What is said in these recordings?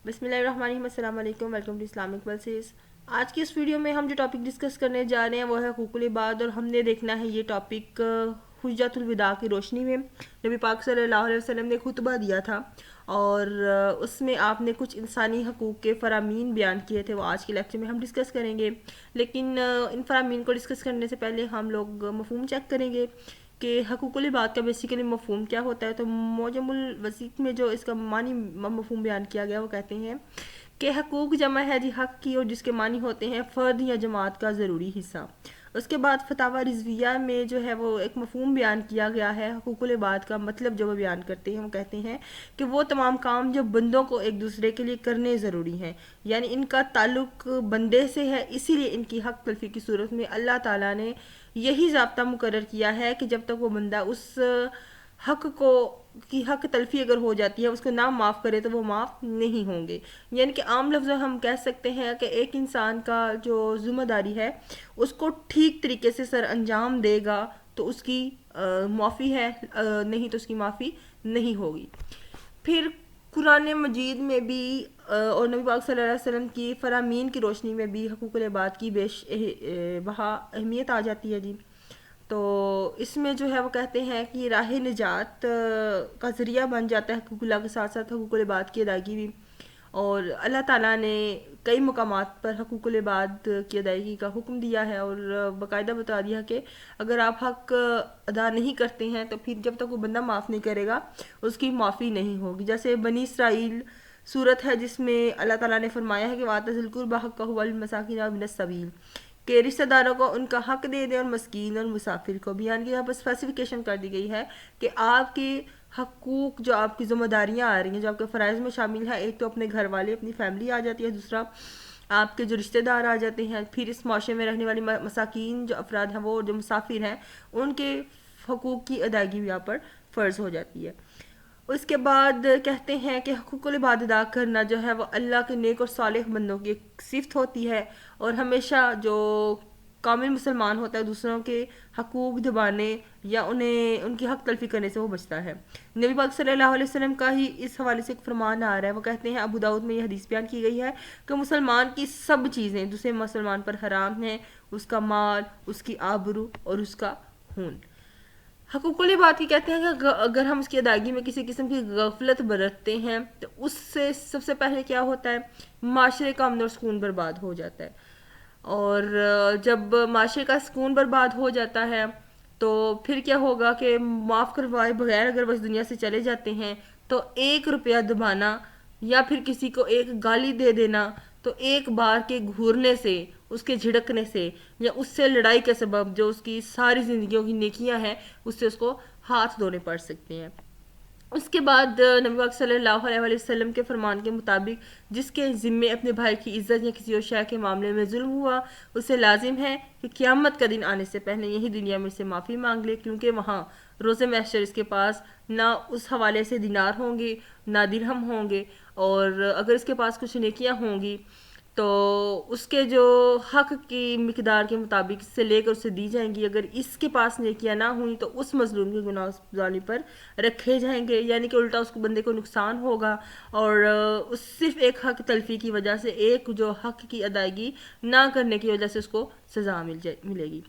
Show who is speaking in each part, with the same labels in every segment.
Speaker 1: بسم اللہ الرحمن الرحیم، السلام علیکم، ویلکم ٹو اسلامک ورسز۔ آج کی اس ویڈیو میں ہم جو ٹاپک ڈسکس کرنے جا رہے ہیں وہ ہے حقوق العباد، اور ہم نے دیکھنا ہے یہ ٹاپک حجت الوداع کی روشنی میں۔ نبی پاک صلی اللہ علیہ وسلم نے خطبہ دیا تھا اور اس میں آپ نے کچھ انسانی حقوق کے فرامین بیان کیے تھے، وہ آج کے لیکچر میں ہم ڈسکس کریں گے۔ لیکن ان فرامین کو ڈسکس کرنے سے پہلے ہم لوگ مفہوم چیک کریں گے کہ حقوق العباد کا بیسیکلی مفہوم کیا ہوتا ہے۔ تو معجم الوسیط میں جو اس کا معنی مفہوم بیان کیا گیا وہ کہتے ہیں کہ حقوق جمع ہے جی حق کی، اور جس کے معنی ہوتے ہیں فرد یا جماعت کا ضروری حصہ۔ اس کے بعد فتاوی رضویہ میں جو ہے وہ ایک مفہوم بیان کیا گیا ہے حقوق العباد کا، مطلب جو وہ بیان کرتے ہیں وہ کہتے ہیں کہ وہ تمام کام جو بندوں کو ایک دوسرے کے لیے کرنے ضروری ہیں، یعنی ان کا تعلق بندے سے ہے، اسی لیے ان کی حق تلفی کی صورت میں اللہ تعالیٰ نے یہی ضابطہ مقرر کیا ہے کہ جب تک وہ بندہ اس حق کو کی حق تلفی اگر ہو جاتی ہے اس کو نہ معاف کرے تو وہ معاف نہیں ہوں گے۔ یعنی کہ عام لفظوں ہم کہہ سکتے ہیں کہ ایک انسان کا جو ذمہ داری ہے اس کو ٹھیک طریقے سے سر انجام دے گا تو اس کی معافی ہے، نہیں تو اس کی معافی نہیں ہوگی۔ پھر قرآن مجید میں بھی اور نبی پاک صلی اللہ علیہ وسلم کی فرامین کی روشنی میں بھی حقوق العباد کی بہا اہمیت آ جاتی ہے جی۔ تو اس میں جو ہے وہ کہتے ہیں کہ راہ نجات کا ذریعہ بن جاتا ہے حقوق اللہ کے ساتھ ساتھ حقوق العباد کی ادائیگی بھی، اور اللہ تعالیٰ نے کئی مقامات پر حقوق العباد کی ادائیگی کا حکم دیا ہے، اور باقاعدہ بتا دیا کہ اگر آپ حق ادا نہیں کرتے ہیں تو پھر جب تک وہ بندہ معاف نہیں کرے گا اس کی معافی نہیں ہوگی۔ جیسے بنی اسرائیل صورت ہے جس میں اللہ تعالیٰ نے فرمایا ہے کہ وَآتَ ذِی الْقُرْبَىٰ حَقَّهُ وَالْمَسَاکِینَ وَابْنَ السَّبِیلِ، کہ رشتہ داروں کو ان کا حق دے دیں اور مسکین اور مسافر کو بھی، یعنی کہ یہاں پر اسپیسیفیکیشن کر دی گئی ہے کہ آپ کے حقوق جو آپ کی ذمہ داریاں آ رہی ہیں جو آپ کے فرائض میں شامل ہیں، ایک تو اپنے گھر والے اپنی فیملی آ جاتی ہے، دوسرا آپ کے جو رشتہ دار آ جاتے ہیں، پھر اس معاشرے میں رہنے والی مساکین جو افراد ہیں وہ جو مسافر ہیں ان کے حقوق کی ادائیگی بھی یہاں پر فرض ہو جاتی ہے۔ اس کے بعد کہتے ہیں کہ حقوق العباد ادا کرنا جو ہے وہ اللہ کے نیک اور صالح بندوں کی ایک صفت ہوتی ہے، اور ہمیشہ جو کامل مسلمان ہوتا ہے دوسروں کے حقوق دبانے یا ان کی حق تلفی کرنے سے وہ بچتا ہے۔ نبی پاک صلی اللہ علیہ وسلم کا ہی اس حوالے سے ایک فرمان آ رہا ہے، وہ کہتے ہیں ابو داؤد میں یہ حدیث بیان کی گئی ہے کہ مسلمان کی سب چیزیں دوسرے مسلمان پر حرام ہیں، اس کا مال، اس کی آبرو اور اس کا خون۔ حقوق العباد کی کہتے ہیں کہ اگر ہم اس کی ادائیگی میں کسی قسم کی غفلت برتتے ہیں تو اس سے سب سے پہلے کیا ہوتا ہے، معاشرے کا امن اور سکون برباد ہو جاتا ہے، اور جب معاشرے کا سکون برباد ہو جاتا ہے تو پھر کیا ہوگا کہ معاف کروائے بغیر اگر وہ اس دنیا سے چلے جاتے ہیں تو 1 روپیہ دبانا یا پھر کسی کو ایک گالی دے دینا تو ایک بار کے گھورنے سے، اس کے جھڑکنے سے یا اس سے لڑائی کے سبب جو اس کی ساری زندگیوں کی نیکیاں ہیں اس سے اس کو ہاتھ دھونے پڑ سکتے ہیں۔ اس کے بعد نبی پاک صلی اللہ علیہ وسلم کے فرمان کے مطابق جس کے ذمے اپنے بھائی کی عزت یا کسی اور شے کے معاملے میں ظلم ہوا اسے لازم ہے کہ قیامت کا دن آنے سے پہلے یہی دنیا میں سے معافی مانگ لے، کیونکہ وہاں روز محشر اس کے پاس نہ اس حوالے سے دینار ہوں گے نہ درہم ہوں گے، اور اگر اس کے پاس کچھ نیکیاں ہوں گی تو اس کے جو حق کی مقدار کے مطابق اس سے لے کر اسے دی جائیں گی، اگر اس کے پاس نیکیاں نہ ہوئیں تو اس مظلوم کے گناہ اس ظالم پر رکھے جائیں گے، یعنی کہ الٹا اس کو بندے کو نقصان ہوگا، اور اس صرف ایک حق تلفی کی وجہ سے، ایک جو حق کی ادائیگی نہ کرنے کی وجہ سے اس کو سزا ملے گی۔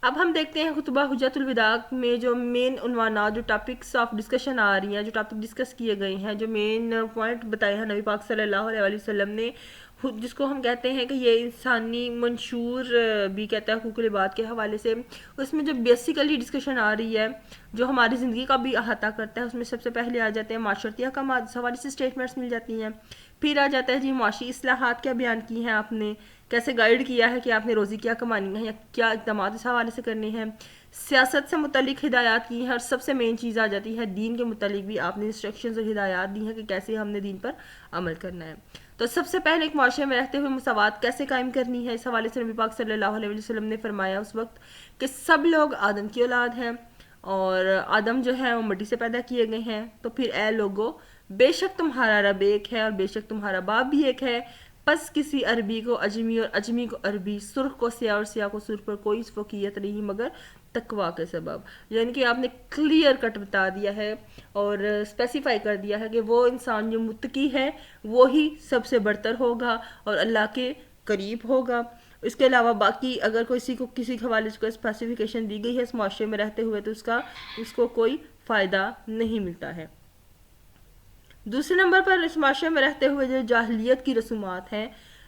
Speaker 1: اب ہم دیکھتے ہیں خطبہ حجت الوداع میں جو مین عنوانات، جو ٹاپکس آف ڈسکشن آ رہی ہیں، جو ٹاپک ڈسکس کیے گئے ہیں، جو مین پوائنٹ بتائے ہیں نبی پاک صلی اللہ علیہ وسلم نے، جس کو ہم کہتے ہیں کہ یہ انسانی منشور بھی کہتا ہے حقوق العباد کے حوالے سے، اس میں جو بیسیکلی ڈسکشن آ رہی ہے جو ہماری زندگی کا بھی احاطہ کرتا ہے، اس میں سب سے پہلے آ جاتے ہیں معاشرتی احکامات، اس حوالے سے اسٹیٹمنٹس مل جاتی ہیں، پھر آ جاتا ہے جی معاشی اصلاحات کیا بیان کی ہیں آپ نے، کیسے گائیڈ کیا ہے کہ آپ نے روزی کیا کمانی ہے یا کیا اقدامات اس حوالے سے کرنے ہیں، سیاست سے متعلق ہدایات کی ہیں، اور سب سے مین چیز آ جاتی ہے دین کے متعلق بھی آپ نے انسٹرکشنز اور ہدایات دی ہیں کہ کیسے ہم نے دین پر عمل کرنا ہے۔ تو سب سے پہلے ایک معاشرے میں رہتے ہوئے مساوات کیسے قائم کرنی ہے، اس حوالے سے نبی پاک صلی اللہ علیہ وسلم نے فرمایا اس وقت کہ سب لوگ آدم کی اولاد ہیں، اور آدم جو ہے وہ مٹی سے پیدا کیے گئے ہیں، تو پھر اے لوگو بے شک تمہارا رب ایک ہے اور بے شک تمہارا باپ بھی ایک ہے، پس کسی عربی کو عجمی اور عجمی کو عربی، سرخ کو سیاہ اور سیاہ کو سرخ پر کوئی فوقیت نہیں مگر تقوی کے سبب، یعنی کہ آپ نے کلیئر کٹ بتا دیا ہے اور اسپیسیفائی کر دیا ہے کہ وہ انسان جو متقی ہے وہی سب سے برتر ہوگا اور اللہ کے قریب ہوگا۔ اس کے علاوہ باقی اگر کسی حوالے سے کوئی اسپیسیفیکیشن دی گئی ہے اس معاشرے میں رہتے ہوئے تو اس کو کوئی فائدہ نہیں ملتا ہے۔ دوسرے نمبر پر اس معاشرے میں رہتے ہوئے جو جاہلیت کی رسومات ہیں،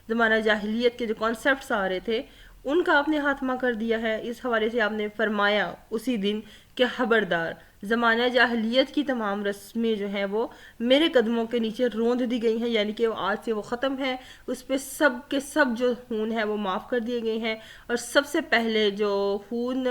Speaker 1: زمانہ جاہلیت کے جو کانسیپٹس آ رہے تھے ان کا آپ نے خاتمہ کر دیا ہے۔ اس حوالے سے آپ نے فرمایا اسی دن کہ خبردار، زمانہ جاہلیت کی تمام رسمیں جو ہیں وہ میرے قدموں کے نیچے روند دی گئی ہیں، یعنی کہ آج سے وہ ختم ہے، اس پہ سب کے سب جو خون ہے وہ معاف کر دیے گئے ہیں۔ اور سب سے پہلے جو خون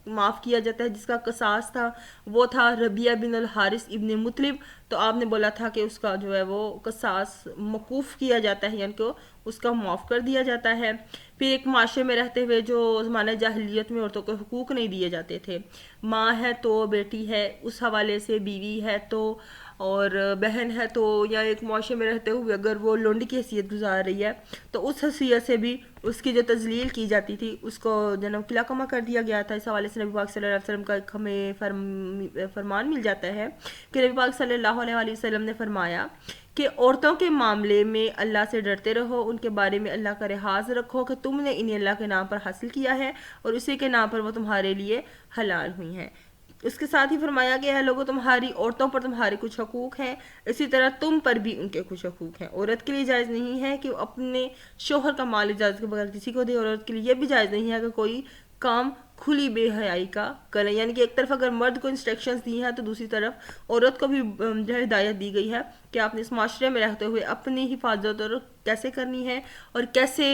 Speaker 1: معاف کیا جاتا ہے جس کا قصاص تھا وہ تھا ربیعہ بن الحارث ابن مطلب، تو آپ نے بولا تھا کہ اس کا جو ہے وہ قصاص موقوف کیا جاتا ہے، یعنی کہ اس کا معاف کر دیا جاتا ہے۔ پھر ایک معاشرے میں رہتے ہوئے جو زمانہ جاہلیت میں عورتوں کو حقوق نہیں دیے جاتے تھے، ماں ہے تو بیٹی ہے اس حوالے سے، بیوی ہے تو اور بہن ہے تو، یا ایک معاشرے میں رہتے ہوئے اگر وہ لونڈی کی حیثیت گزار رہی ہے تو اس حیثیت سے بھی اس کی جو تذلیل کی جاتی تھی اس کو جنم قلعہ کما کر دیا گیا تھا۔ اس حوالے سے نبی پاک صلی اللہ علیہ وسلم کا ایک ہمیں فرمان مل جاتا ہے کہ نبی پاک صلی اللہ علیہ وسلم نے فرمایا کہ عورتوں کے معاملے میں اللہ سے ڈرتے رہو، ان کے بارے میں اللہ کا لحاظ رکھو کہ تم نے انہیں اللہ کے نام پر حاصل کیا ہے اور اسی کے نام پر وہ تمہارے لیے حلال ہوئی ہیں۔ اس کے ساتھ ہی فرمایا گیا ہے لوگوں تمہاری عورتوں پر تمہارے کچھ حقوق ہیں، اسی طرح تم پر بھی ان کے کچھ حقوق ہیں۔ عورت کے لیے جائز نہیں ہے کہ وہ اپنے شوہر کا مال اجازت کے بغیر کسی کو دے، اور عورت کے لیے یہ بھی جائز نہیں ہے کہ کوئی کام کھلی بے حیائی کا کرے، یعنی کہ ایک طرف اگر مرد کو انسٹرکشنز دی ہیں تو دوسری طرف عورت کو بھی جو ہے ہدایت دی گئی ہے کہ آپ نے اس معاشرے میں رہتے ہوئے اپنی حفاظت اور کیسے کرنی ہے اور کیسے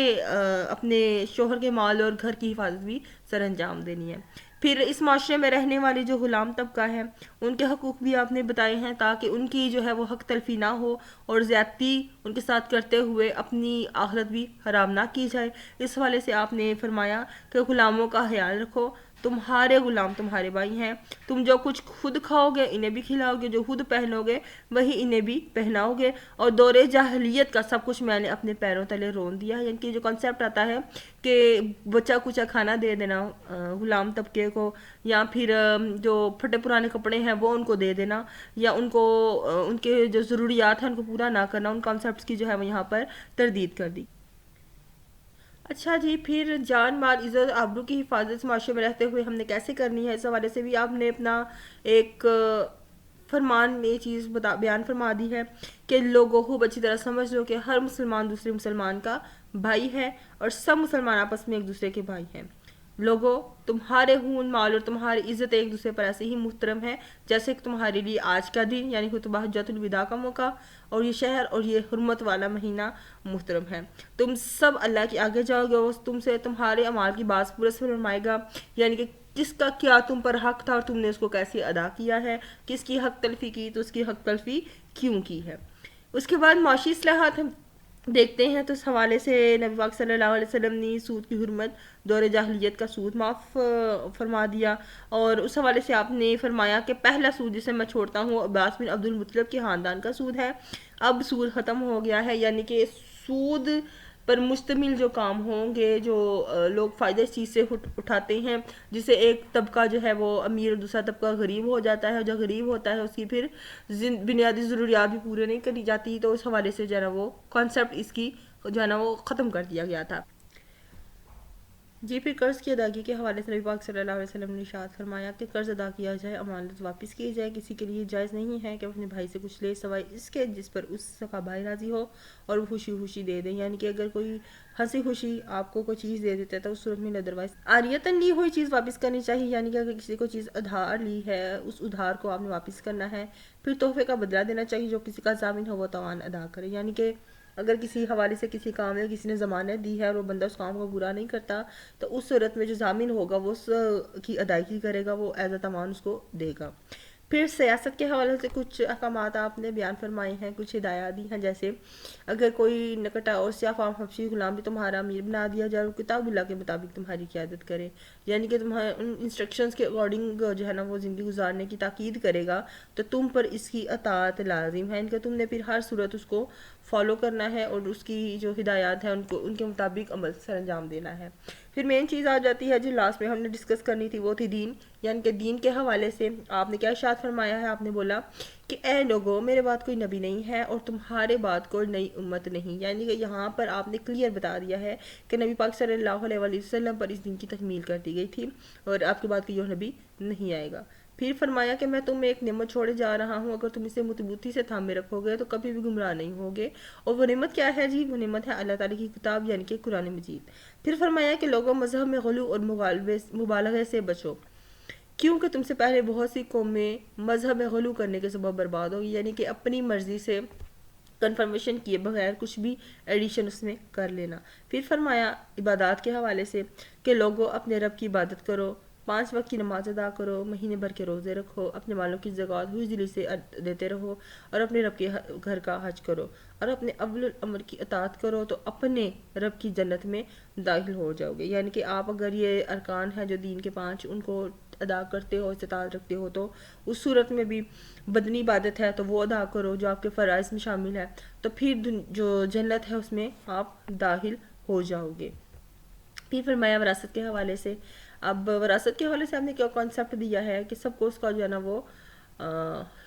Speaker 1: اپنے شوہر کے مال اور گھر کی حفاظت بھی سر انجام دینی ہے۔ پھر اس معاشرے میں رہنے والی جو غلام طبقہ ہے ان کے حقوق بھی آپ نے بتائے ہیں تاکہ ان کی جو ہے وہ حق تلفی نہ ہو اور زیادتی ان کے ساتھ کرتے ہوئے اپنی آخرت بھی حرام نہ کی جائے۔ اس حوالے سے آپ نے فرمایا کہ غلاموں کا خیال رکھو، تمہارے غلام تمہارے بھائی ہیں، تم جو کچھ خود کھاؤ گے انہیں بھی کھلاؤ گے، جو خود پہنو گے وہی انہیں بھی پہناؤ گے۔ اور دور جاہلیت کا سب کچھ میں نے اپنے پیروں تلے رون دیا ہے، یعنی کہ جو کنسیپٹ آتا ہے کہ بچہ کچا کھانا دے دینا غلام طبقے کو، یا پھر جو پھٹے پرانے کپڑے ہیں وہ ان کو دے دینا، یا ان کو ان کے جو ضروریات ہیں ان کو پورا نہ کرنا، ان کانسیپٹس کی جو ہے وہ یہاں پر تردید کر دی۔ اچھا جی، پھر جان مال عزت آبرو کی حفاظت معاشرے میں رہتے ہوئے ہم نے کیسے کرنی ہے، اس حوالے سے بھی آپ نے اپنا ایک فرمان میں یہ چیز بیان فرما دی ہے کہ لوگوں خوب اچھی طرح سمجھ لو کہ ہر مسلمان دوسرے مسلمان کا بھائی ہے اور سب مسلمان آپس میں ایک دوسرے کے بھائی ہیں۔ لوگوں تمہارے خون مال اور تمہاری عزت ایک دوسرے پر ایسے ہی محترم ہے جیسے کہ تمہارے لیے آج کا دن یعنی خطبہ حجۃ الوداع کا موقع اور یہ شہر اور یہ حرمت والا مہینہ محترم ہے۔ تم سب اللہ کے آگے جاؤ گے، وہ تم سے تمہارے اعمال کی باز پورے سے فرمائے گا، یعنی کہ کس کا کیا تم پر حق تھا اور تم نے اس کو کیسے ادا کیا ہے، کس کی حق تلفی کی تو اس کی حق تلفی کیوں کی ہے۔ اس کے بعد معاشی اصلاحات ہم دیکھتے ہیں تو اس حوالے سے نبی پاک صلی اللہ علیہ وسلم نے سود کی حرمت، دور جاہلیت کا سود معاف فرما دیا، اور اس حوالے سے آپ نے فرمایا کہ پہلا سود جسے میں چھوڑتا ہوں عباس بن عبد المطلب کے خاندان کا سود ہے۔ اب سود ختم ہو گیا ہے، یعنی کہ سود پر مشتمل جو کام ہوں گے، جو لوگ فائدہ اس چیز سے اٹھاتے ہیں، جسے ایک طبقہ جو ہے وہ امیر اور دوسرا طبقہ غریب ہو جاتا ہے، اور جو غریب ہوتا ہے اس کی پھر بنیادی ضروریات بھی پورے نہیں کری جاتی، تو اس حوالے سے جو ہے نا وہ کانسیپٹ اس کی جو ہے نا وہ ختم کر دیا گیا تھا۔ جی، پھر قرض کی ادائیگی کے حوالے سے نبی پاک صلی اللہ علیہ وسلم نے ارشاد فرمایا کہ قرض ادا کیا جائے، امانت واپس کی جائے، کسی کے لیے جائز نہیں ہے کہ اپنے بھائی سے کچھ لے سوائے اس کے جس پر اس کا بھائی راضی ہو اور وہ خوشی خوشی دے دیں، یعنی کہ اگر کوئی ہنسی خوشی آپ کو کوئی چیز دے دیتا ہے تو اس صورت میں ادروائز عاریتاً لی ہوئی چیز واپس کرنی چاہیے، یعنی کہ اگر کسی کو چیز ادھار لی ہے اس ادھار کو آپ نے واپس کرنا ہے، پھر تحفے کا بدلہ دینا چاہیے، جو کسی کا ضامن ہو وہ توان ادا کرے، یعنی کہ اگر کسی حوالے سے کسی کام میں کسی نے ضمانت دی ہے اور وہ بندہ اس کام کو پورا نہیں کرتا تو اس صورت میں جو ضامن ہوگا وہ اس کی ادائیگی کرے گا، وہ ایز اے تاوان اس کو دے گا۔ پھر سیاست کے حوالے سے کچھ احکامات آپ نے بیان فرمائے ہیں، کچھ ہدایات دی ہیں، جیسے اگر کوئی نکٹا اور سیاہ فام حبشی غلام بھی تمہارا امیر بنا دیا جائے اور کتاب اللہ کے مطابق تمہاری قیادت کرے، یعنی کہ تمہارے ان انسٹرکشنز کے اکارڈنگ جو ہے نا وہ زندگی گزارنے کی تاکید کرے گا تو تم پر اس کی اطاعت لازم ہے، ان کا تم نے پھر ہر صورت اس کو فالو کرنا ہے اور اس کی جو ہدایات ہیں ان کے مطابق عمل سر انجام دینا ہے۔ پھر مین چیز آ جاتی ہے جو لاسٹ میں ہم نے ڈسکس کرنی تھی، وہ تھی دین، یعنی کہ دین کے حوالے سے آپ نے کیا ارشاد فرمایا ہے؟ آپ نے بولا کہ اے لوگو میرے بعد کوئی نبی نہیں ہے اور تمہارے بعد کوئی نئی امت نہیں، یعنی کہ یہاں پر آپ نے کلیئر بتا دیا ہے کہ نبی پاک صلی اللہ علیہ وسلم پر اس دین کی تکمیل کر دی گئی تھی اور آپ کے بعد کوئی اور نبی نہیں آئے گا۔ پھر فرمایا کہ میں تمہیں ایک نعمت چھوڑے جا رہا ہوں، اگر تم اسے مضبوطی سے تھامے رکھو گے تو کبھی بھی گمراہ نہیں ہوگے، اور وہ نعمت کیا ہے جی؟ وہ نعمت ہے اللہ تعالیٰ کی کتاب یعنی کہ قرآن مجید۔ پھر فرمایا کہ لوگوں مذہب میں غلو اور مبالغے سے بچو، کیونکہ تم سے پہلے بہت سی قومیں مذہب میں غلو کرنے کے سبب برباد ہوگی، یعنی کہ اپنی مرضی سے کنفرمیشن کیے بغیر کچھ بھی ایڈیشن اس میں کر لینا۔ پھر فرمایا عبادات کے حوالے سے کہ لوگوں اپنے رب کی عبادت کرو، 5 وقت کی نماز ادا کرو، مہینے بھر کے روزے رکھو، اپنے مالوں کی زکوٰۃ ہوش دلی سے دیتے رہو، اور اپنے رب کے گھر کا حج کرو، اور اپنے اول الامر کی اطاعت کرو تو اپنے رب کی جنت میں داخل ہو جاؤ گے۔ یعنی کہ آپ اگر یہ ارکان ہیں جو دین کے 5 ان کو ادا کرتے ہو، استطاعت رکھتے ہو، تو اس صورت میں بھی بدنی عبادت ہے تو وہ ادا کرو جو آپ کے فرائض میں شامل ہے، تو پھر جو جنت ہے اس میں آپ داخل ہو جاؤ گے۔ پھر فرمایا وراثت کے حوالے سے، اب وراثت کے حوالے سے آپ نے کیا کانسیپٹ دیا ہے کہ سب کو اس کا جو ہے نا وہ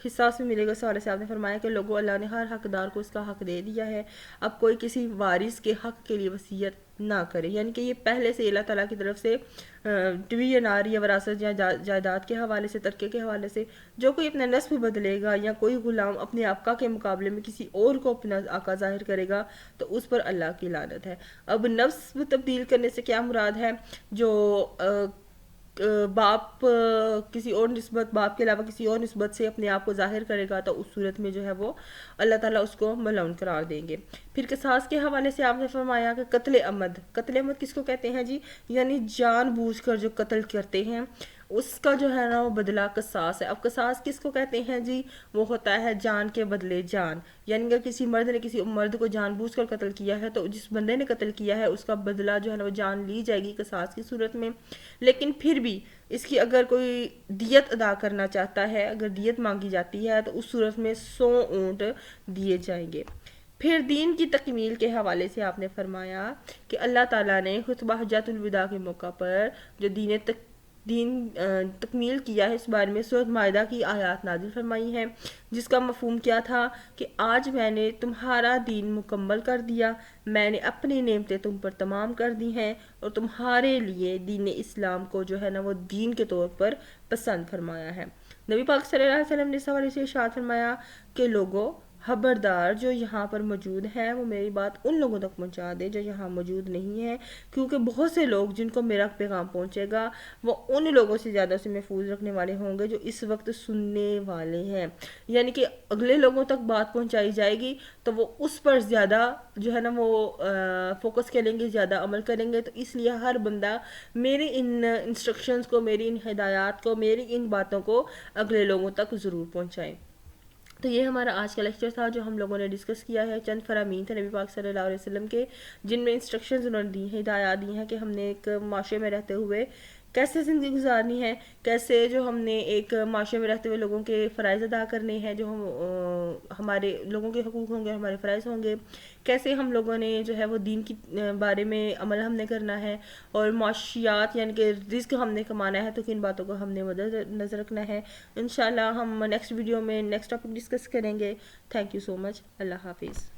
Speaker 1: حصہ اس میں ملے گا۔ اس حوالے سے آپ نے فرمایا کہ لوگوں اللہ نے ہر حقدار کو اس کا حق دے دیا ہے، اب کوئی کسی وارث کے حق کے لیے وصیت نہ کرے، یعنی کہ یہ پہلے سے اللہ تعالیٰ کی طرف سے ڈویژن آ رہی ہے وراثت یا جائیداد کے حوالے سے، ترکے کے حوالے سے۔ جو کوئی اپنا نسب بدلے گا یا کوئی غلام اپنے آقا کے مقابلے میں کسی اور کو اپنا آقا ظاہر کرے گا تو اس پر اللہ کی لعنت ہے۔ اب نسب تبدیل کرنے سے کیا مراد ہے؟ جو باپ کسی اور نسبت، باپ کے علاوہ کسی اور نسبت سے اپنے آپ کو ظاہر کرے گا تو اس صورت میں جو ہے وہ اللہ تعالیٰ اس کو ملعون قرار دیں گے۔ پھر قصاص کے حوالے سے آپ نے فرمایا کہ قتل عمد، قتل عمد کس کو کہتے ہیں جی؟ یعنی جان بوجھ کر جو قتل کرتے ہیں اس کا جو ہے نا وہ بدلہ قصاص ہے۔ اب قصاص کس کو کہتے ہیں جی؟ وہ ہوتا ہے جان کے بدلے جان، یعنی کہ کسی مرد نے کسی مرد کو جان بوجھ کر قتل کیا ہے تو جس بندے نے قتل کیا ہے اس کا بدلہ جو ہے نا وہ جان لی جائے گی قصاص کی صورت میں، لیکن پھر بھی اس کی اگر کوئی دیت ادا کرنا چاہتا ہے، اگر دیت مانگی جاتی ہے تو اس صورت میں 100 اونٹ دیے جائیں گے۔ پھر دین کی تکمیل کے حوالے سے آپ نے فرمایا کہ اللہ تعالیٰ نے خطبہ حجۃ الوداع کے موقع پر جو دین تکمیل کیا ہے اس بارے میں سورۃ مائدہ کی آیات نازل فرمائی ہیں، جس کا مفہوم کیا تھا کہ آج میں نے تمہارا دین مکمل کر دیا، میں نے اپنی نعمتیں تم پر تمام کر دی ہیں اور تمہارے لیے دین اسلام کو جو ہے نا وہ دین کے طور پر پسند فرمایا ہے۔ نبی پاک صلی اللہ علیہ وسلم نے اس حوالے سے ارشاد فرمایا کہ لوگوں خبردار جو یہاں پر موجود ہیں وہ میری بات ان لوگوں تک پہنچا دے جو یہاں موجود نہیں ہیں، کیونکہ بہت سے لوگ جن کو میرا پیغام پہنچے گا وہ ان لوگوں سے زیادہ اسے محفوظ رکھنے والے ہوں گے جو اس وقت سننے والے ہیں، یعنی کہ اگلے لوگوں تک بات پہنچائی جائے گی تو وہ اس پر زیادہ جو ہے نا وہ فوکس کریں گے، زیادہ عمل کریں گے، تو اس لیے ہر بندہ میری ان انسٹرکشنز کو، میری ان ہدایات کو، میری ان باتوں کو اگلے لوگوں تک ضرور پہنچائیں۔ تو یہ ہمارا آج کا لیکچر تھا جو ہم لوگوں نے ڈسکس کیا ہے، چند فرامین تھے نبی پاک صلی اللہ علیہ وسلم کے جن میں انسٹرکشنز انہوں نے دی ہیں، ہدایات دی ہیں کہ ہم نے ایک معاشرے میں رہتے ہوئے کیسے زندگی گزارنی ہے، کیسے جو ہم نے ایک معاشرے میں رہتے ہوئے لوگوں کے فرائض ادا کرنے ہیں، جو ہمارے لوگوں کے حقوق ہوں گے، ہمارے فرائض ہوں گے، کیسے ہم لوگوں نے جو ہے وہ دین کی بارے میں عمل ہم نے کرنا ہے، اور معاشیات یعنی کہ رزق ہم نے کمانا ہے تو کن باتوں کو ہم نے مد نظر رکھنا ہے۔ انشاءاللہ ہم نیکسٹ ویڈیو میں نیکسٹ ٹاپک ڈسکس کریں گے۔ تھینک یو سو مچ، اللہ حافظ۔